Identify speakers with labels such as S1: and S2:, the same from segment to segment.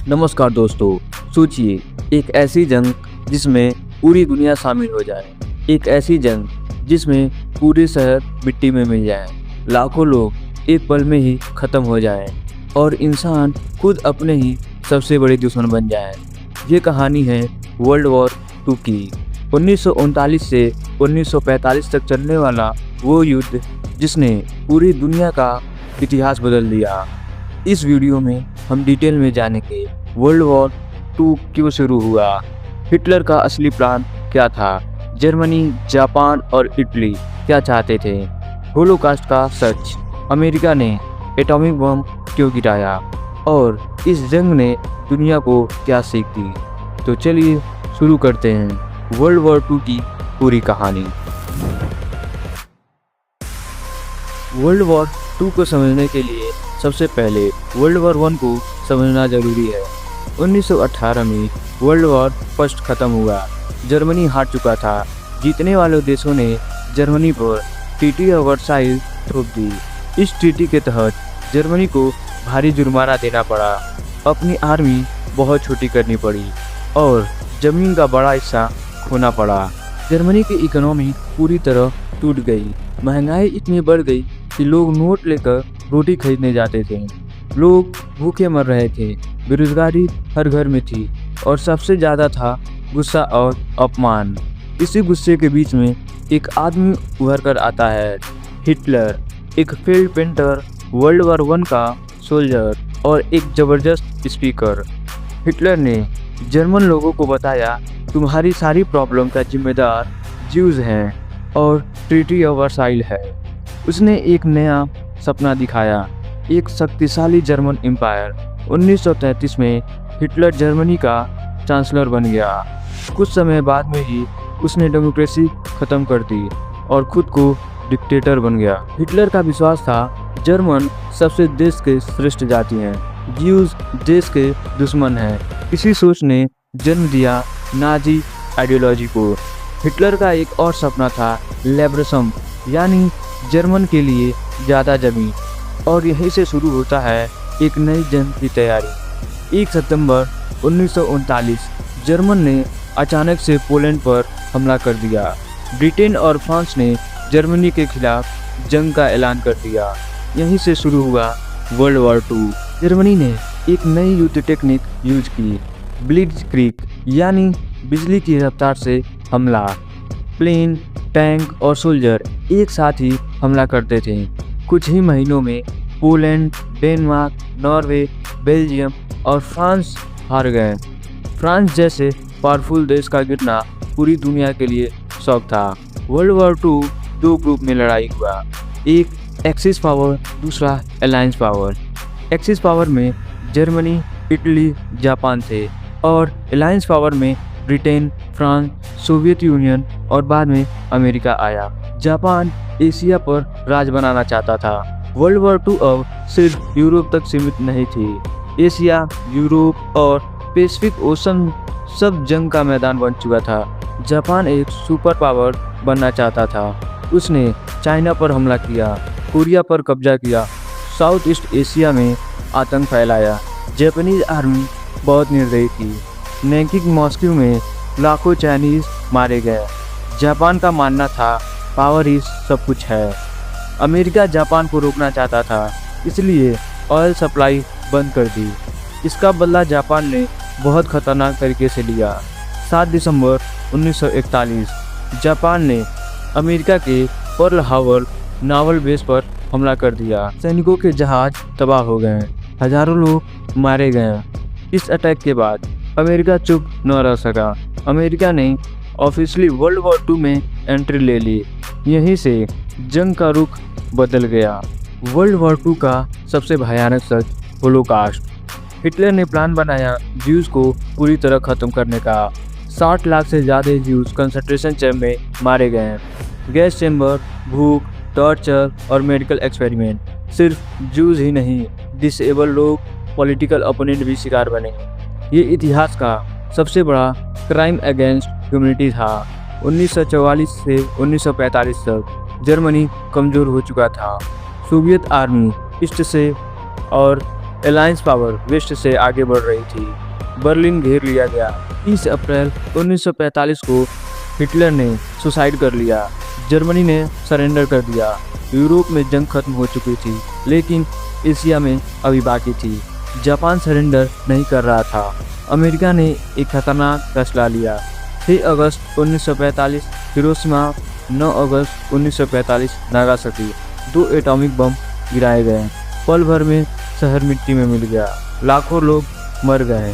S1: नमस्कार दोस्तों, सोचिए एक ऐसी जंग जिसमें पूरी दुनिया शामिल हो जाए, एक ऐसी जंग जिसमें पूरे शहर मिट्टी में मिल जाए, लाखों लोग एक पल में ही खत्म हो जाएं और इंसान खुद अपने ही सबसे बड़े दुश्मन बन जाए। ये कहानी है वर्ल्ड वॉर 2 की। 1939 से 1945 तक चलने वाला वो युद्ध जिसने पूरी दुनिया का इतिहास बदल दिया। इस वीडियो में हम डिटेल में जानेंगे वर्ल्ड वॉर 2 क्यों शुरू हुआ, हिटलर का असली प्लान क्या था, जर्मनी, जापान और इटली क्या चाहते थे, होलोकॉस्ट का सच, अमेरिका ने एटॉमिक बम क्यों गिराया और इस जंग ने दुनिया को क्या सीख दी। तो चलिए शुरू करते हैं वर्ल्ड वॉर 2 की पूरी कहानी। वर्ल्ड वॉर 2 को समझने के लिए सबसे पहले वर्ल्ड वॉर 1 को समझना जरूरी है। 1918 में वर्ल्ड वॉर फर्स्ट खत्म हुआ। जर्मनी हार चुका था। जीतने वाले देशों ने जर्मनी पर ट्रीटी ऑफ वर्साइल थोप दी। इस ट्रीटी के तहत जर्मनी को भारी जुर्माना देना पड़ा, अपनी आर्मी बहुत छोटी करनी पड़ी और जमीन का बड़ा हिस्सा खोना पड़ा। जर्मनी की इकोनॉमी पूरी तरह टूट गई। महंगाई इतनी बढ़ गई कि लोग नोट लेकर रोटी खरीदने जाते थे। लोग भूखे मर रहे थे। बेरोजगारी हर घर में थी और सबसे ज़्यादा था गुस्सा और अपमान। इसी गुस्से के बीच में एक आदमी उभर कर आता है, हिटलर, एक फील्ड पेंटर, वर्ल्ड वॉर 1 का सोल्जर और एक ज़बरदस्त स्पीकर। हिटलर ने जर्मन लोगों को बताया, तुम्हारी सारी प्रॉब्लम का जिम्मेदार ज्यूज हैं और ट्रीटी ऑफ वर्साइल है। उसने एक नया सपना दिखाया, एक शक्तिशाली जर्मन एम्पायर। 1933 में हिटलर जर्मनी का चांसलर बन गया। कुछ समय बाद में ही उसने डेमोक्रेसी खत्म कर दी और खुद को डिक्टेटर बन गया। हिटलर का विश्वास था जर्मन सबसे देश के श्रेष्ठ जाति हैं, ज्यूज देश के दुश्मन हैं। इसी सोच ने जन्म दिया नाजी आइडियोलॉजी को। हिटलर का एक और सपना था लिबरलिज्म, यानी जर्मन के लिए ज़्यादा जमीन। और यहीं से शुरू होता है एक नई जंग की तैयारी। 1 सितंबर 1939 जर्मन ने अचानक से पोलैंड पर हमला कर दिया। ब्रिटेन और फ्रांस ने जर्मनी के खिलाफ जंग का ऐलान कर दिया। यहीं से शुरू हुआ वर्ल्ड वॉर 2। जर्मनी ने एक नई युद्ध टेक्निक यूज की, ब्लिट्जक्रीग, यानी बिजली की रफ्तार से हमला। प्लेन, टैंक और सोल्जर एक साथ ही हमला करते थे। कुछ ही महीनों में पोलैंड, डेनमार्क, नॉर्वे, बेल्जियम और फ्रांस हार गए। फ्रांस जैसे पावरफुल देश का गिरना पूरी दुनिया के लिए शौक था। वर्ल्ड वॉर 2 दो ग्रुप में लड़ाई हुआ, एक एक्सिस पावर, दूसरा अलायंस पावर। एक्सिस पावर में जर्मनी, इटली, जापान थे और अलायंस पावर में ब्रिटेन, फ्रांस, सोवियत यूनियन और बाद में अमेरिका आया। जापान एशिया पर राज बनाना चाहता था। वर्ल्ड वॉर 2 अब सिर्फ यूरोप तक सीमित नहीं थी। एशिया, यूरोप और पैसिफिक ओशन सब जंग का मैदान बन चुका था। जापान एक सुपर पावर बनना चाहता था। उसने चाइना पर हमला किया, कोरिया पर कब्जा किया, साउथ ईस्ट एशिया में आतंक फैलाया। जापानीज आर्मी बहुत निर्दयी थी। नैकिंग मॉस्को में लाखों चाइनीज मारे गए। जापान का मानना था पावर ही सब कुछ है। अमेरिका जापान को रोकना चाहता था, इसलिए ऑयल सप्लाई बंद कर दी। इसका बदला जापान ने बहुत खतरनाक तरीके से लिया। 7 दिसंबर 1941 जापान ने अमेरिका के पर्ल हार्बर नावल बेस पर हमला कर दिया। सैनिकों के जहाज तबाह हो गए, हजारों लोग मारे गए। इस अटैक के बाद अमेरिका चुप न रह सका। अमेरिका ने ऑफिशियली वर्ल्ड वॉर 2 में एंट्री ले ली। यहीं से जंग का रुख बदल गया। वर्ल्ड वॉर 2 का सबसे भयानक सच, होलोकॉस्ट। हिटलर ने प्लान बनाया ज्यूज को पूरी तरह खत्म करने का। 60 लाख से ज़्यादा ज्यूज कंसंट्रेशन कैंप में मारे गए। गैस चैम्बर, भूख, टॉर्चर और मेडिकल एक्सपेरिमेंट। सिर्फ ज्यूज ही नहीं, डिसेबल लोग, पॉलिटिकल ओपोनेंट भी शिकार बने। ये इतिहास का सबसे बड़ा क्राइम अगेंस्ट ह्यूमैनिटी था। 1944 से 1945 तक जर्मनी कमज़ोर हो चुका था। सोवियत आर्मी ईस्ट से और अलायंस पावर वेस्ट से आगे बढ़ रही थी। बर्लिन घेर लिया गया। 30 अप्रैल 1945 को हिटलर ने सुसाइड कर लिया। जर्मनी ने सरेंडर कर दिया। यूरोप में जंग खत्म हो चुकी थी, लेकिन एशिया में अभी बाकी थी। जापान सरेंडर नहीं कर रहा था। अमेरिका ने एक खतरनाक फैसला लिया। 6 अगस्त 1945 हिरोशिमा, 9 अगस्त 1945 नागासाकी। 2 एटॉमिक बम गिराए गए। पल भर में शहर मिट्टी में मिल गया। लाखों लोग मर गए।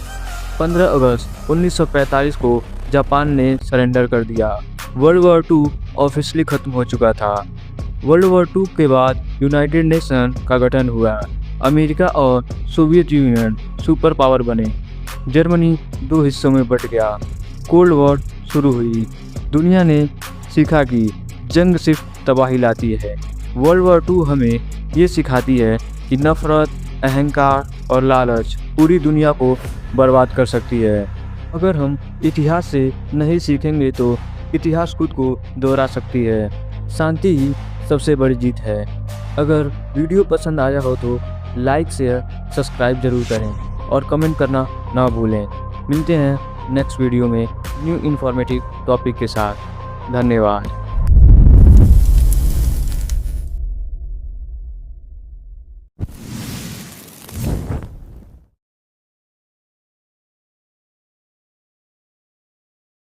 S1: 15 अगस्त 1945 को जापान ने सरेंडर कर दिया। वर्ल्ड वॉर 2 ऑफिशियली खत्म हो चुका था। वर्ल्ड वॉर 2 के बाद यूनाइटेड नेशन का गठन हुआ। अमेरिका और सोवियत यूनियन सुपर पावर बने। जर्मनी 2 हिस्सों में बंट गया। कोल्ड वॉर शुरू हुई। दुनिया ने सीखा कि जंग सिर्फ तबाही लाती है। वर्ल्ड वॉर 2 हमें ये सिखाती है कि नफरत, अहंकार और लालच पूरी दुनिया को बर्बाद कर सकती है। अगर हम इतिहास से नहीं सीखेंगे तो इतिहास खुद को दोहरा सकती है। शांति ही सबसे बड़ी जीत है। अगर वीडियो पसंद आया हो तो लाइक, शेयर, सब्सक्राइब जरूर करें और कमेंट करना ना भूलें। मिलते हैं नेक्स्ट वीडियो में न्यू इन्फॉर्मेटिव टॉपिक के साथ। धन्यवाद।